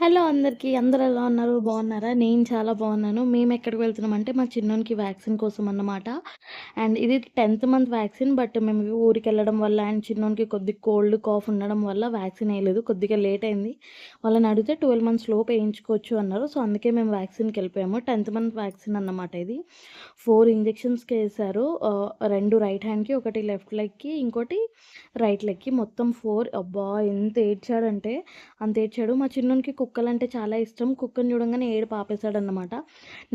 Hello అందరికీ. అందరూ ఎలా ఉన్నారు? బాగున్నారా? నేను చాలా బాగున్నాను. మేమెక్కడికి వెళ్తున్నామంటే మా చిన్నోనికి వ్యాక్సిన్ కోసం అన్నమాట. అండ్ ఇది 10th మంత్ వ్యాక్సిన్. బట్ మేము ఊరికెళ్ళడం వల్ల అండ్ చిన్నోనికి కొద్దిగా కోల్డ్, కాఫ్ ఉండడం వల్ల వ్యాక్సిన్ ఎయలేదు. కొద్దిగా లేట్ అయింది. వాళ్ళని అడిగితే 12 మంత్స్ లోపు ఎయించుకోవచ్చు అన్నారు. సో, అందుకే మేము వ్యాక్సిన్‌కెళ్ళిపోయాము. 10th మంత్ వ్యాక్సిన్ అన్నమాట ఇది. 4 ఇంజెక్షన్స్‌కేశారు. 2 రైట్ హ్యాండ్‌కి, ఒకటి లెఫ్ట్ లెగ్‌కి, ఇంకోటి రైట్ లెగ్‌కి. మొత్తం 4. అబ్బా! ఎంత ఏడ్చాడంటే అంత ఏడ్చాడు. మా చిన్నోనికి కుక్కలంటే చాలా ఇష్టం. కుక్కని చూడంగానే ఏడుపు ఆపేసాడన్నమాట.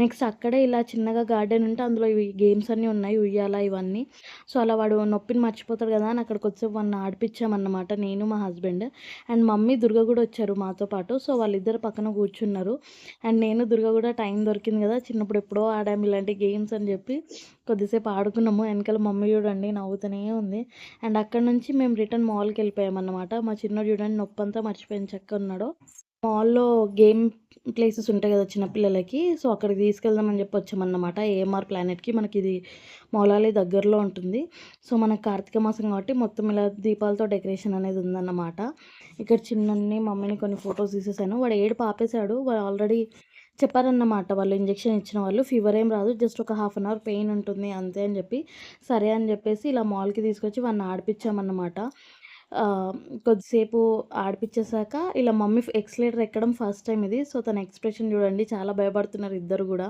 నెక్స్ట్ అక్కడే ఇలా చిన్నగా గార్డెన్ ఉంటే అందులో ఇవి గేమ్స్ అన్నీ ఉన్నాయి. ఉయ్యాల ఇవన్నీ. సో, అలా వాడు నొప్పిని మర్చిపోతాడు కదా అని అక్కడికి కొద్దిసేపు వాడిని ఆడిపిచ్చామన్నమాట నేను, మా హస్బెండ్. అండ్ మమ్మీ, దుర్గ కూడా వచ్చారు మాతో పాటు. సో, వాళ్ళిద్దరు పక్కన కూర్చున్నారు. అండ్ నేను, దుర్గ కూడా టైం దొరికింది కదా! చిన్నప్పుడు ఎప్పుడో ఆడాము ఇలాంటి గేమ్స్ అని చెప్పి కొద్దిసేపు ఆడుకున్నాము. వెనకాల మమ్మీ చూడండి నవ్వుతూనే ఉంది. అండ్ అక్కడి నుంచి మేము రిటర్న్ మాల్‌కెళ్ళిపోయామన్నమాట. మా చిన్నోడు చూడండి నొప్పంతా మర్చిపోయి చక్కగున్నాడు. మాల్‌లో గేమ్ ప్లేసెస్ ఉంటాయి గదా! చిన్న పిల్లలకి. సో, అక్కడికి తీసుకెళ్దామని జెప్పి వచ్చామన్నమాట. ఏఎంఆర్ ప్లానెట్‌కి. మనకిది మౌలాలి దగ్గరలో ఉంటుంది. సో, మనకు కార్తీక మాసం కాబట్టి మొత్తం ఇలా దీపాలతో డెకరేషన్ అనేది ఉందన్నమాట. ఇక్కడ చిన్నోడిని, మమ్మీని కొన్ని ఫోటోస్ తీసేసాను. వాడు ఏడుపు ఆపేసాడు. వాడు ఆల్రెడీ చెప్పారన్నమాట వాళ్ళు ఇంజెక్షన్ ఇచ్చిన వాళ్ళు. ఫీవర్ ఏం రాదు. జస్ట్ ఒక హాఫ్ అన్ అవర్ పెయిన్ ఉంటుంది అంతే అని జెప్పి, సరే అని జెప్పేసి ఇలా మాల్‌కి తీసుకొచ్చి వాడిని ఆడిపిచ్చామన్నమాట. ఆహ్, కొద్దిసేపు ఆడిపిచ్చేసాక ఇలా మమ్మీ ఎక్సలేటర్ ఎక్కడం ఫస్ట్ టైమ్ ఇది. సో, తన ఎక్స్‌ప్రెషన్ చూడండి చాలా భయపడుతున్నారు ఇద్దరు గూడా.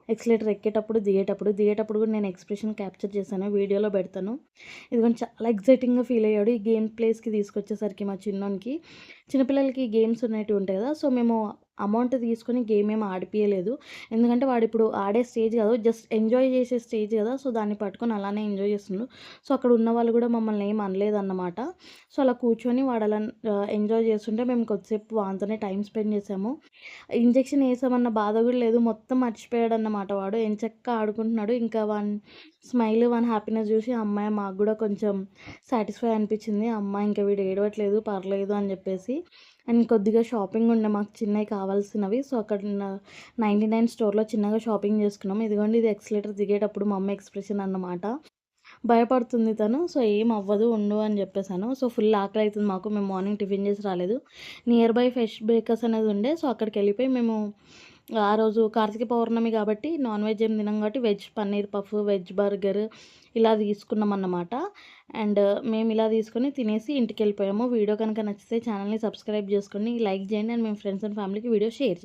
ఎక్సలేటర్ ఎక్కేటప్పుడు, దిగేటప్పుడు గూడా నేను ఎక్స్‌ప్రెషన్ క్యాప్చర్ చేశాను. వీడియోలో పెడతాను. ఇదిగోండి చాలా ఎక్సైటింగ్‌గా ఫీల్ అయ్యాడు. ఈ గేమ్ ప్లేస్‌కి తీసుకొచ్చేసరికి మా చిన్నోనికి. చిన్నపిల్లలకి గేమ్స్ అనేటివి ఉంటాయి గదా! సో, మేము అమౌంట్ తీసుకొని గేమ్ ఏమి ఆడిపియలేదు. ఎందుకంటే వాడిప్పుడు ఆడే స్టేజ్ కాదు. జస్ట్ ఎంజాయ్ చేసే స్టేజ్ గదా! సో, దాన్ని పట్టుకొని అలానే ఎంజాయ్ చేస్తుండు. సో, అక్కడ ఉన్న వాళ్ళు గూడా మమ్మల్ని ఏమి అనలేదన్నమాట. సో, అలా కూర్చొని వాడలా ఎంజాయ్ చేస్తుంటే మేము కొద్దిసేపు వానితోనే టైమ్ స్పెండ్ చేసాము. ఇంజెక్షన్ ఏసామన్న బాధ గూడా లేదు. మొత్తం మర్చిపోయాడన్నమాట వాడు. ఎంచక్కా ఆడుకుంటున్నాడు. ఇంకా వాని స్మైల్, వాని హ్యాపీనెస్ చూసి హమ్మయ్య! మాకు గూడా కొంచెం సాటిస్ఫై అనిపించింది. అమ్మ! ఇంక వీడు ఏడవట్లేదు పర్లేదు అని జెప్పేసి. అండ్ కొద్దిగా షాపింగ్ ఉండే మాకు చిన్నయి కావాల్సినవి. సో, అక్కడ 99 స్టోర్‌లో చిన్నగా షాపింగ్ చేసుకున్నాం. ఇదిగోండి ఇది ఎక్సలేటర్ దిగేటప్పుడు మా అమ్మ ఎక్స్‌ప్రెషన్ అన్నమాట. భయపడుతుంది తను. సో, "ఏం అవ్వదు ఉండు" అని జెప్పేసాను. సో, ఫుల్ ఆకలైతుంది మాకు. మేము మార్నింగ్ టిఫిన్ చేసి రాలేదు. నియర్ బై ఫ్రెష్ బేకర్స్ అనేది ఉండే. సో, అక్కడికెళ్ళిపోయి మేము ఆ రోజు కార్తీక పౌర్ణమి కాబట్టి నాన్ వెజ్ ఏం తినం కాబట్టి veg paneer puff, veg burger ఇలా తీసుకున్నామన్నమాట. అండ్ మేము ఇలా తీసుకొని తినేసి ఇంటికెళ్ళిపోయాము. వీడియో కనుక నచ్చితే ఛానల్‌ని సబ్స్క్రైబ్ చేసుకోండి. లైక్ చేయండి. అండ్ మీ ఫ్రెండ్స్ అండ్ ఫ్యామిలీకి వీడియో షేర్ చేయండి.